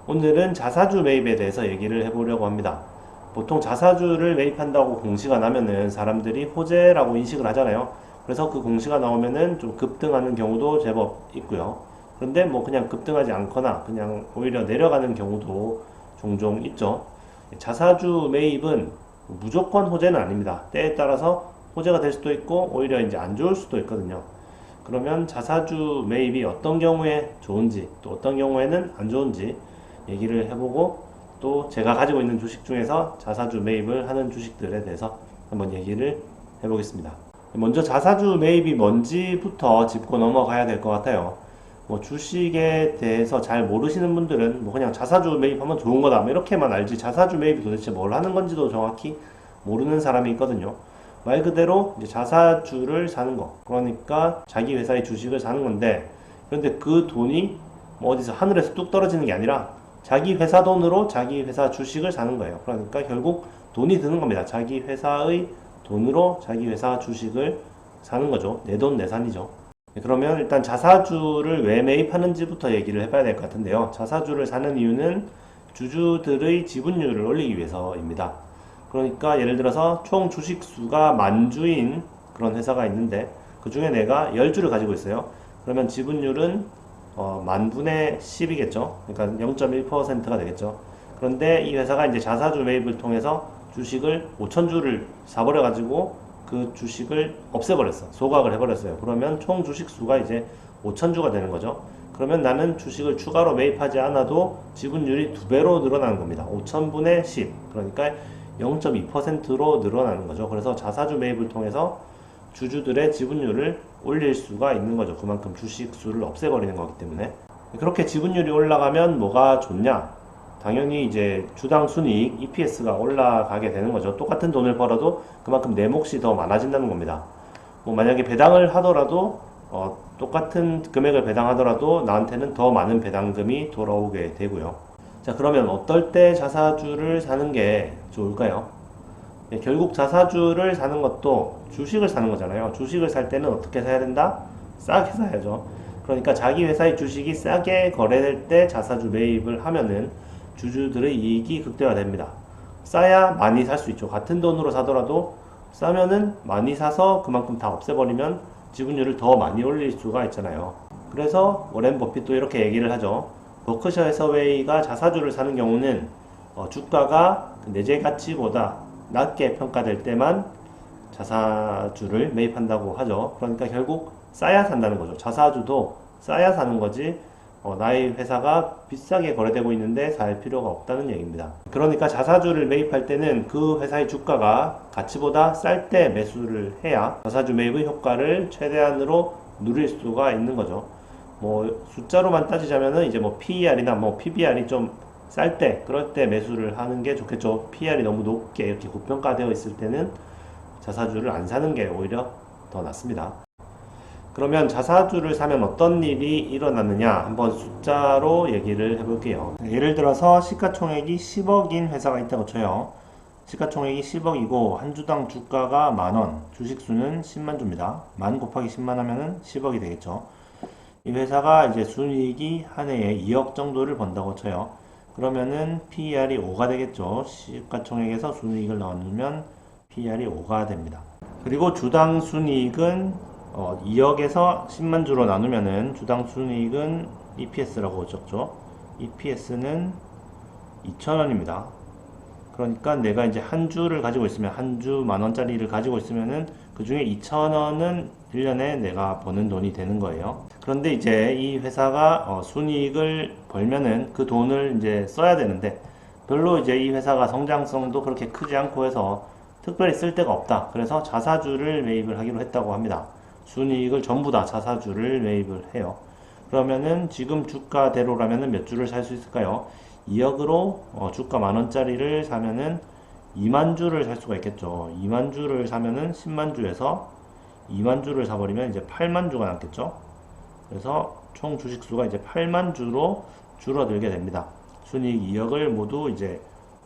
오늘은 자사주 매입에 대해서 얘기를 해보려고 합니다. 보통 자사주를 매입한다고 공시가 나면은 사람들이 호재라고 인식을 하잖아요. 그래서 그 공시가 나오면은 좀 급등하는 경우도 제법 있고요. 그런데 뭐 그냥 급등하지 않거나 그냥 오히려 내려가는 경우도 종종 있죠. 자사주 매입은 무조건 호재는 아닙니다. 때에 따라서 호재가 될 수도 있고 오히려 이제 안 좋을 수도 있거든요. 그러면 자사주 매입이 어떤 경우에 좋은지 또 어떤 경우에는 안 좋은지 얘기를 해보고, 또 제가 가지고 있는 주식 중에서 자사주 매입을 하는 주식들에 대해서 한번 얘기를 해보겠습니다. 먼저 자사주 매입이 뭔지부터 짚고 넘어가야 될 것 같아요. 뭐 주식에 대해서 잘 모르시는 분들은 뭐 그냥 자사주 매입하면 좋은 거다 뭐 이렇게만 알지, 자사주 매입이 도대체 뭘 하는 건지도 정확히 모르는 사람이 있거든요. 말 그대로 이제 자사주를 사는 거, 그러니까 자기 회사의 주식을 사는 건데, 그런데 그 돈이 뭐 어디서 하늘에서 뚝 떨어지는 게 아니라 자기 회사 돈으로 자기 회사 주식을 사는 거예요. 그러니까 결국 돈이 드는 겁니다. 자기 회사의 돈으로 자기 회사 주식을 사는 거죠. 내 돈 내산이죠. 그러면 일단 자사주를 왜 매입하는지부터 얘기를 해봐야 될 것 같은데요. 자사주를 사는 이유는 주주들의 지분율을 올리기 위해서입니다. 그러니까 예를 들어서 총 주식 수가 만주인 그런 회사가 있는데 그 중에 내가 10주를 가지고 있어요. 그러면 지분율은 만분의 10이겠죠. 그러니까 0.1%가 되겠죠. 그런데 이 회사가 이제 자사주 매입을 통해서 주식을 5,000주를 사버려 가지고 그 주식을 없애버렸어. 소각을 해버렸어요. 그러면 총 주식 수가 이제 5,000주가 되는 거죠. 그러면 나는 주식을 추가로 매입하지 않아도 지분율이 2배로 늘어나는 겁니다. 5,000분의 10. 그러니까 0.2%로 늘어나는 거죠. 그래서 자사주 매입을 통해서 주주들의 지분율을 올릴 수가 있는 거죠. 그만큼 주식 수를 없애버리는 거기 때문에. 그렇게 지분율이 올라가면 뭐가 좋냐? 당연히 이제 주당 순이익 EPS가 올라가게 되는 거죠. 똑같은 돈을 벌어도 그만큼 내 몫이 더 많아진다는 겁니다. 뭐 만약에 배당을 하더라도 똑같은 금액을 배당하더라도 나한테는 더 많은 배당금이 돌아오게 되고요. 자, 그러면 어떨 때 자사주를 사는 게 좋을까요? 네, 결국 자사주를 사는 것도 주식을 사는 거잖아요. 주식을 살 때는 어떻게 사야 된다? 싸게 사야죠. 그러니까 자기 회사의 주식이 싸게 거래될 때 자사주 매입을 하면은 주주들의 이익이 극대화됩니다. 싸야 많이 살 수 있죠. 같은 돈으로 사더라도 싸면은 많이 사서 그만큼 다 없애버리면 지분율을 더 많이 올릴 수가 있잖아요. 그래서 워렌 버핏도 이렇게 얘기를 하죠. 버크셔 해서웨이가 자사주를 사는 경우는 주가가 내재 가치보다 낮게 평가될 때만 자사주를 매입한다고 하죠. 그러니까 결국 싸야 산다는 거죠. 자사주도 싸야 사는 거지 나의 회사가 비싸게 거래되고 있는데 살 필요가 없다는 얘기입니다. 그러니까 자사주를 매입할 때는 그 회사의 주가가 가치보다 쌀 때 매수를 해야 자사주 매입의 효과를 최대한으로 누릴 수가 있는 거죠. 뭐 숫자로만 따지자면은 이제 뭐 PER이나 뭐 PBR이 좀 쌀 때, 그럴 때 매수를 하는 게 좋겠죠. PER이 너무 높게 이렇게 고평가되어 있을 때는 자사주를 안 사는 게 오히려 더 낫습니다. 그러면 자사주를 사면 어떤 일이 일어나느냐 한번 숫자로 얘기를 해볼게요. 예를 들어서 시가총액이 10억인 회사가 있다고 쳐요. 시가총액이 10억이고 한 주당 주가가 만원, 주식수는 10만 주입니다. 만 곱하기 10만 하면은 10억이 되겠죠. 이 회사가 이제 순이익이 한 해에 2억 정도를 번다고 쳐요. 그러면은 PER이 5가 되겠죠. 시가총액에서 순이익을 나누면 PER이 5가 됩니다. 그리고 주당 순이익은 2억에서 10만 주로 나누면은 주당 순이익은 EPS라고 적죠. EPS는 2,000원입니다. 그러니까 내가 이제 한 주를 가지고 있으면, 한 주 만원짜리를 가지고 있으면은 그 중에 2,000원은 1년에 내가 버는 돈이 되는 거예요. 그런데 이제 이 회사가 순이익을 벌면은 그 돈을 이제 써야 되는데 별로 이제 이 회사가 성장성도 그렇게 크지 않고 해서 특별히 쓸 데가 없다. 그래서 자사주를 매입을 하기로 했다고 합니다. 순이익을 전부 다 자사주를 매입을 해요. 그러면은 지금 주가대로라면은 몇 주를 살 수 있을까요? 2억으로 주가 만원짜리를 사면은 2만 주를 살 수가 있겠죠. 2만 주를 사면은 10만 주에서 2만 주를 사버리면 이제 8만 주가 남겠죠. 그래서 총 주식수가 이제 8만 주로 줄어들게 됩니다. 순이익 2억을 모두 이제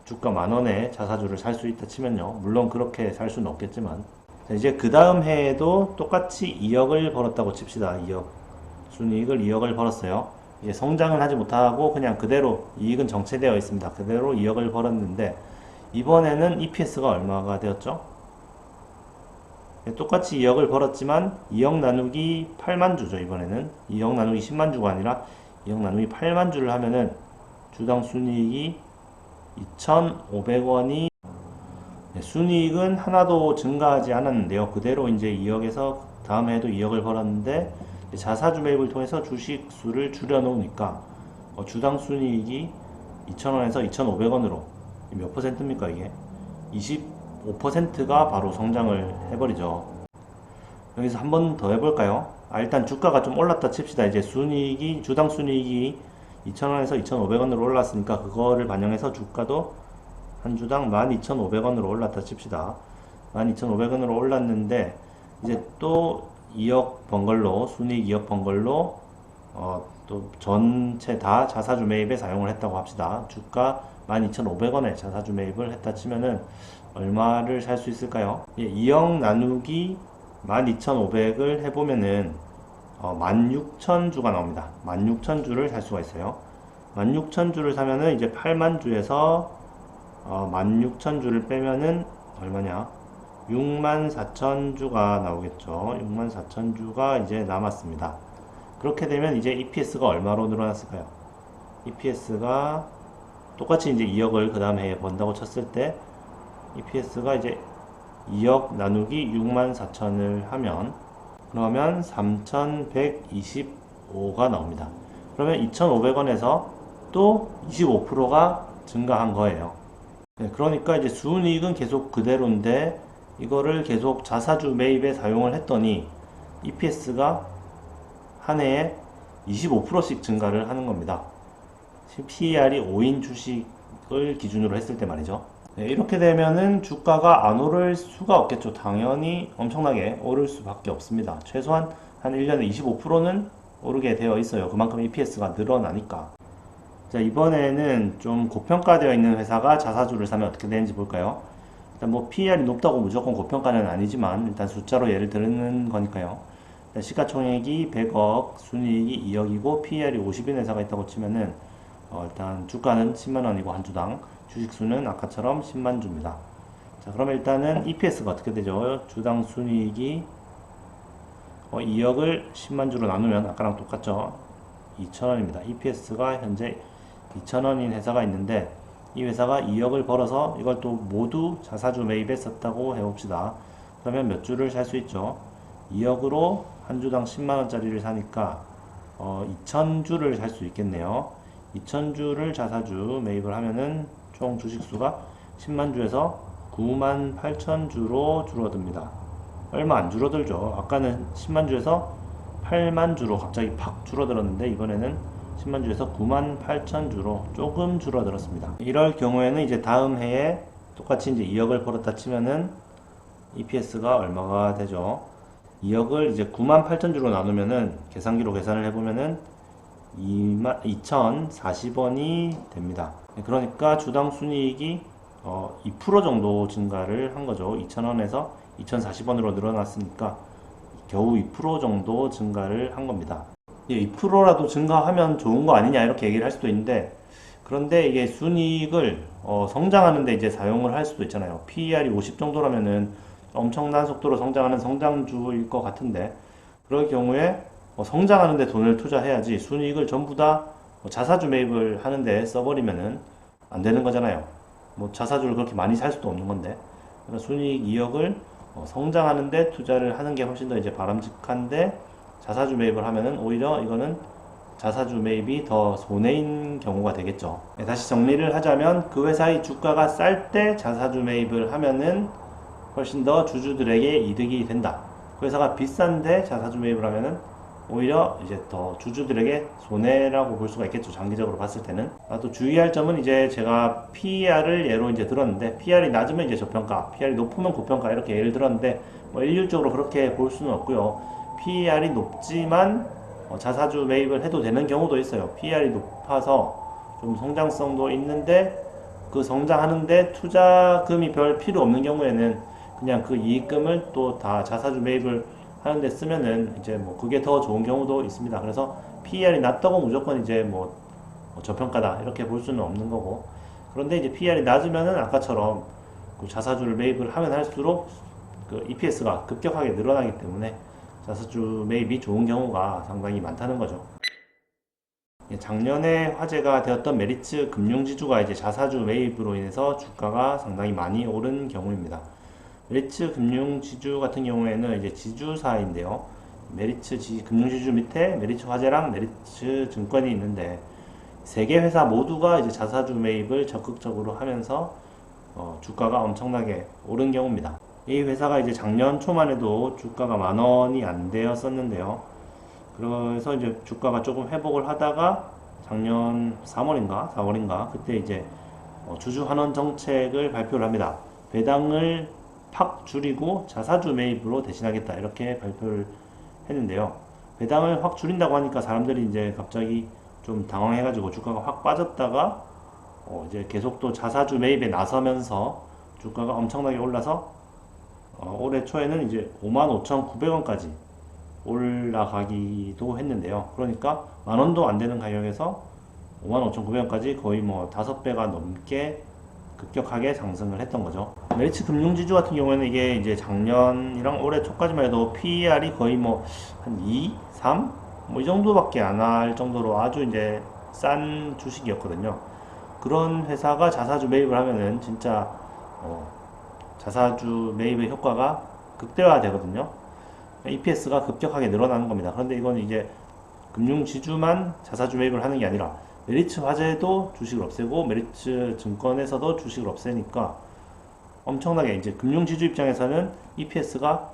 주가 만원에 자사주를 살 수 있다 치면요. 물론 그렇게 살 수는 없겠지만. 자, 이제 그 다음 해에도 똑같이 2억을 벌었다고 칩시다. 2억. 순이익을 2억을 벌었어요. 이제 성장은 하지 못하고 그냥 그대로 이익은 정체되어 있습니다. 그대로 2억을 벌었는데 이번에는 EPS가 얼마가 되었죠? 똑같이 2억을 벌었지만 2억 나누기 8만 주죠. 이번에는 2억 나누기 10만 주가 아니라 2억 나누기 8만 주를 하면은 주당 순이익이 2,500원이 순이익은 하나도 증가하지 않았는데요. 그대로 이제 2억에서 다음 해에도 2억을 벌었는데 자사주 매입을 통해서 주식 수를 줄여 놓으니까 주당 순이익이 2,000원에서 2,500원으로 몇 퍼센트입니까 이게? 25%가 바로 성장을 해버리죠. 여기서 한 번 더 해볼까요? 일단 주가가 좀 올랐다 칩시다. 이제 순이익이 주당 순이익이 2,000원에서 2,500원으로 올랐으니까 그거를 반영해서 주가도 한 주당 12,500원으로 올랐다 칩시다. 12,500원으로 올랐는데 이제 또 2억 번 걸로 순이익 2억 번 걸로 또 전체 다 자사주 매입에 사용을 했다고 합시다. 주가 12,500원에 자사주 매입을 했다 치면은 얼마를 살 수 있을까요? 2억 나누기 12,500을 해보면은 16,000주가 나옵니다. 16,000주를 살 수가 있어요. 16,000주를 사면은 이제 8만 주에서 16,000주를 빼면은 얼마냐? 64,000주가 나오겠죠. 64,000주가 이제 남았습니다. 그렇게 되면 이제 EPS가 얼마로 늘어났을까요? EPS가 똑같이 이제 2억을 그 다음 해에 번다고 쳤을 때 EPS가 이제 2억 나누기 64,000을 하면 그러면 3,125가 나옵니다. 그러면 2,500원에서 또 25%가 증가한 거예요. 그러니까 이제 순이익은 계속 그대로인데 이거를 계속 자사주 매입에 사용을 했더니 EPS가 한 해에 25%씩 증가를 하는 겁니다. PER이 5인 주식을 기준으로 했을 때 말이죠. 이렇게 되면은 주가가 안 오를 수가 없겠죠. 당연히 엄청나게 오를 수밖에 없습니다. 최소한 한 1년에 25%는 오르게 되어 있어요. 그만큼 EPS가 늘어나니까. 자, 이번에는 좀 고평가되어 있는 회사가 자사주를 사면 어떻게 되는지 볼까요? 일단 뭐 PER이 높다고 무조건 고평가는 아니지만 일단 숫자로 예를 드는 거니까요. 일단 시가총액이 100억, 순이익이 2억이고 PER이 50인 회사가 있다고 치면은 일단 주가는 10만원이고 한 주당 주식수는 아까처럼 10만 주입니다. 자, 그러면 일단은 EPS가 어떻게 되죠? 주당 순이익이 2억을 10만 주로 나누면 아까랑 똑같죠? 2,000원입니다. EPS가 현재 2,000원인 회사가 있는데 이 회사가 2억을 벌어서 이걸 또 모두 자사주 매입에 썼다고 해봅시다. 그러면 몇 주를 살 수 있죠? 2억으로 한 주당 10만원짜리를 사니까 2,000주를 살 수 있겠네요. 2,000주를 자사주 매입을 하면은 총 주식수가 10만 주에서 98,000주로 줄어듭니다. 얼마 안 줄어들죠. 아까는 10만 주에서 8만 주로 갑자기 팍 줄어들었는데 이번에는 10만 주에서 98,000주로 조금 줄어들었습니다. 이럴 경우에는 이제 다음 해에 똑같이 이제 2억을 벌었다 치면은 EPS가 얼마가 되죠? 2억을 이제 98,000주로 나누면은 계산기로 계산을 해보면은 2,040원이 됩니다. 그러니까 주당 순이익이 2% 정도 증가를 한 거죠. 2,000원에서 2,040원으로 늘어났으니까 겨우 2% 정도 증가를 한 겁니다. 2%라도 증가하면 좋은 거 아니냐 이렇게 얘기를 할 수도 있는데 그런데 이게 순이익을 성장하는데 이제 사용을 할 수도 있잖아요. PER이 50 정도라면은 엄청난 속도로 성장하는 성장주일 것 같은데 그럴 경우에 성장하는데 돈을 투자해야지 순이익을 전부 다 자사주 매입을 하는데 써버리면은 안 되는 거잖아요. 뭐 자사주를 그렇게 많이 살 수도 없는 건데. 그래서 순이익 2억을 성장하는데 투자를 하는 게 훨씬 더 이제 바람직한데 자사주 매입을 하면은 오히려 이거는 자사주 매입이 더 손해인 경우가 되겠죠. 다시 정리를 하자면 그 회사의 주가가 쌀 때 자사주 매입을 하면은 훨씬 더 주주들에게 이득이 된다. 그 회사가 비싼데 자사주 매입을 하면은 오히려 이제 더 주주들에게 손해라고 볼 수가 있겠죠. 장기적으로 봤을 때는. 또 주의할 점은 이제 제가 PER을 예로 이제 들었는데 PER이 낮으면 이제 저평가, PER이 높으면 고평가 이렇게 예를 들었는데 뭐 일률적으로 그렇게 볼 수는 없고요. PER이 높지만 자사주 매입을 해도 되는 경우도 있어요. PER이 높아서 좀 성장성도 있는데 그 성장하는데 투자금이 별 필요 없는 경우에는 그냥 그 이익금을 또 다 자사주 매입을 하는데 쓰면은 이제 뭐 그게 더 좋은 경우도 있습니다. 그래서 PER이 낮다고 무조건 이제 뭐 저평가다 이렇게 볼 수는 없는 거고. 그런데 이제 PER이 낮으면은 아까처럼 그 자사주를 매입을 하면 할수록 그 EPS가 급격하게 늘어나기 때문에 자사주 매입이 좋은 경우가 상당히 많다는 거죠. 작년에 화제가 되었던 메리츠 금융지주가 이제 자사주 매입으로 인해서 주가가 상당히 많이 오른 경우입니다. 메리츠 금융지주 같은 경우에는 이제 지주사인데요. 금융지주 밑에 메리츠 화재랑 메리츠 증권이 있는데 세 개 회사 모두가 이제 자사주 매입을 적극적으로 하면서 주가가 엄청나게 오른 경우입니다. 이 회사가 이제 작년 초만 해도 주가가 10,000원이 안 되었었는데요. 그래서 이제 주가가 조금 회복을 하다가 작년 3월인가 4월인가 그때 이제 주주 환원 정책을 발표를 합니다. 배당을 팍 줄이고 자사주 매입으로 대신하겠다 이렇게 발표를 했는데요. 배당을 확 줄인다고 하니까 사람들이 이제 갑자기 좀 당황해가지고 주가가 확 빠졌다가 이제 계속 또 자사주 매입에 나서면서 주가가 엄청나게 올라서 올해 초에는 이제 55,900원까지 올라가기도 했는데요. 그러니까 10,000원도 안 되는 가격에서 55,900원까지 거의 뭐 5배가 넘게 급격하게 상승을 했던 거죠. 메리츠 금융지주 같은 경우에는 이게 이제 작년이랑 올해 초까지만 해도 PER이 거의 뭐 한 2, 3? 뭐 이 정도밖에 안 할 정도로 아주 이제 싼 주식이었거든요. 그런 회사가 자사주 매입을 하면은 진짜 자사주 매입의 효과가 극대화 되거든요. EPS가 급격하게 늘어나는 겁니다. 그런데 이건 이제 금융지주만 자사주 매입을 하는 게 아니라 메리츠 화재도 주식을 없애고 메리츠 증권에서도 주식을 없애니까 엄청나게 이제 금융지주 입장에서는 EPS가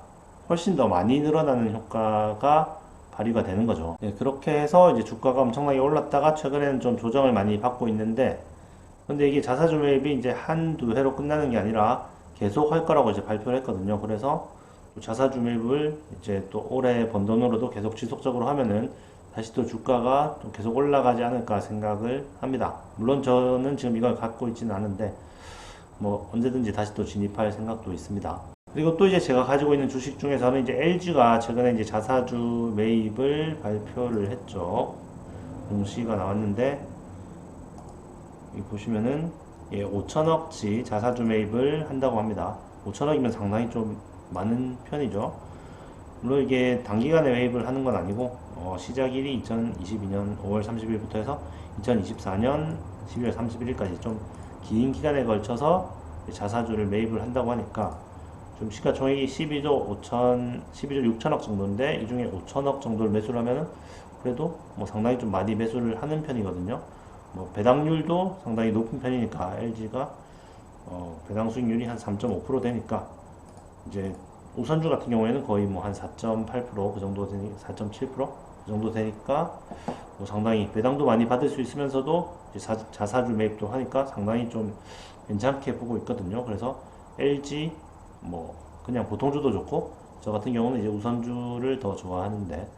훨씬 더 많이 늘어나는 효과가 발휘가 되는 거죠. 예, 그렇게 해서 이제 주가가 엄청나게 올랐다가 최근에는 좀 조정을 많이 받고 있는데 근데 이게 자사주 매입이 이제 한두 회로 끝나는 게 아니라 계속 할 거라고 이제 발표를 했거든요. 그래서 자사주 매입을 이제 또 올해 번 돈으로도 계속 지속적으로 하면은 다시 또 주가가 또 계속 올라가지 않을까 생각을 합니다. 물론 저는 지금 이걸 갖고 있지는 않은데 뭐 언제든지 다시 또 진입할 생각도 있습니다. 그리고 또 이제 제가 가지고 있는 주식 중에서는 이제 LG가 최근에 이제 자사주 매입을 발표를 했죠. 공시가 나왔는데 여기 보시면은 5천억치 자사주 매입을 한다고 합니다. 5천억이면 상당히 좀 많은 편이죠. 물론 이게 단기간에 매입을 하는 건 아니고 시작일이 2022년 5월 30일부터 해서 2024년 12월 31일까지 좀 긴 기간에 걸쳐서 자사주를 매입을 한다고 하니까 좀 시가총액이 12조 6천억 정도인데 이 중에 5천억 정도를 매수를 하면은 그래도 뭐 상당히 좀 많이 매수를 하는 편이거든요. 뭐 배당률도 상당히 높은 편이니까 LG가 배당 수익률이 한 3.5% 되니까 이제 우선주 같은 경우에는 거의 뭐 한 4.8%그 정도 되니 4.7%그 정도 되니까 뭐 상당히 배당도 많이 받을 수 있으면서도 이제 자사주 매입도 하니까 상당히 좀 괜찮게 보고 있거든요. 그래서 LG 뭐 그냥 보통주도 좋고 저 같은 경우는 이제 우선주를 더 좋아하는데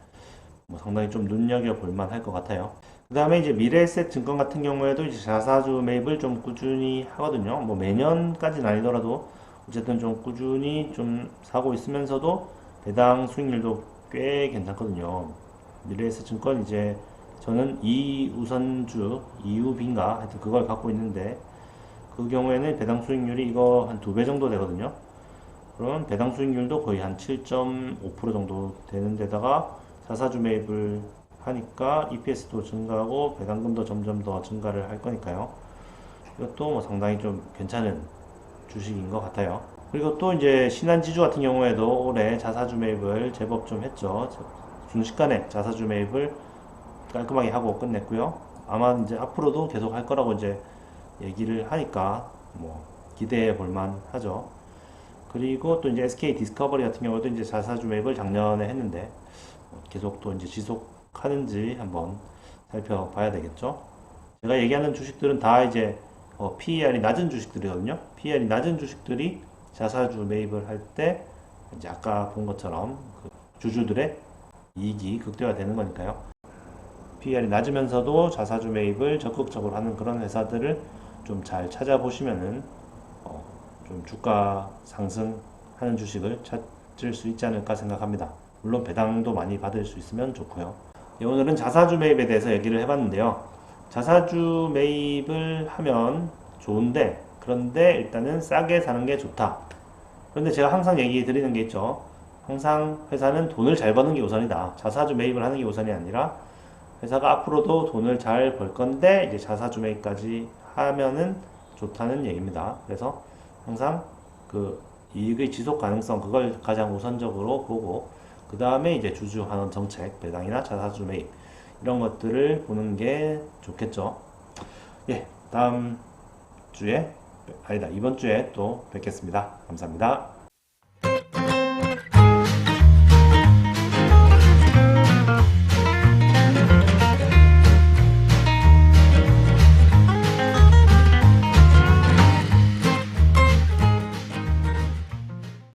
뭐 상당히 좀 눈여겨볼 만할 것 같아요. 그 다음에 이제 미래에셋 증권 같은 경우에도 이제 자사주 매입을 좀 꾸준히 하거든요. 뭐 매년까지는 아니더라도 어쨌든 좀 꾸준히 좀 사고 있으면서도 배당 수익률도 꽤 괜찮거든요. 미래에셋 증권 이제 저는 이우선주, EUB인가 하여튼 그걸 갖고 있는데 그 경우에는 배당 수익률이 이거 한 2배 정도 되거든요. 그러면 배당 수익률도 거의 한 7.5% 정도 되는 데다가 자사주 매입을 하니까 EPS도 증가하고 배당금도 점점 더 증가를 할 거니까요. 이것도 뭐 상당히 좀 괜찮은 주식인 것 같아요. 그리고 또 이제 신한지주 같은 경우에도 올해 자사주 매입을 제법 좀 했죠. 순식간에 자사주 매입을 깔끔하게 하고 끝냈고요. 아마 이제 앞으로도 계속 할 거라고 이제 얘기를 하니까 뭐 기대해 볼 만하죠. 그리고 또 이제 SK 디스커버리 같은 경우도 이제 자사주 매입을 작년에 했는데 계속 또 이제 지속하는지 한번 살펴봐야 되겠죠. 제가 얘기하는 주식들은 다 이제 PER이 낮은 주식들이거든요. PER이 낮은 주식들이 자사주 매입을 할 때 이제 아까 본 것처럼 그 주주들의 이익이 극대화되는 거니까요. PER이 낮으면서도 자사주 매입을 적극적으로 하는 그런 회사들을 좀 잘 찾아보시면은 좀 주가 상승하는 주식을 찾을 수 있지 않을까 생각합니다. 물론 배당도 많이 받을 수 있으면 좋고요. 예, 오늘은 자사주 매입에 대해서 얘기를 해봤는데요. 자사주 매입을 하면 좋은데, 그런데 일단은 싸게 사는 게 좋다. 그런데 제가 항상 얘기 드리는 게 있죠. 항상 회사는 돈을 잘 버는 게 우선이다. 자사주 매입을 하는 게 우선이 아니라 회사가 앞으로도 돈을 잘 벌 건데 이제 자사주 매입까지 하면은 좋다는 얘기입니다. 그래서 항상 그 이익의 지속 가능성 그걸 가장 우선적으로 보고 그 다음에 이제 주주 환원 정책 배당이나 자사주 매입 이런 것들을 보는 게 좋겠죠. 예, 다음 주에 아니다 이번 주에 또 뵙겠습니다. 감사합니다.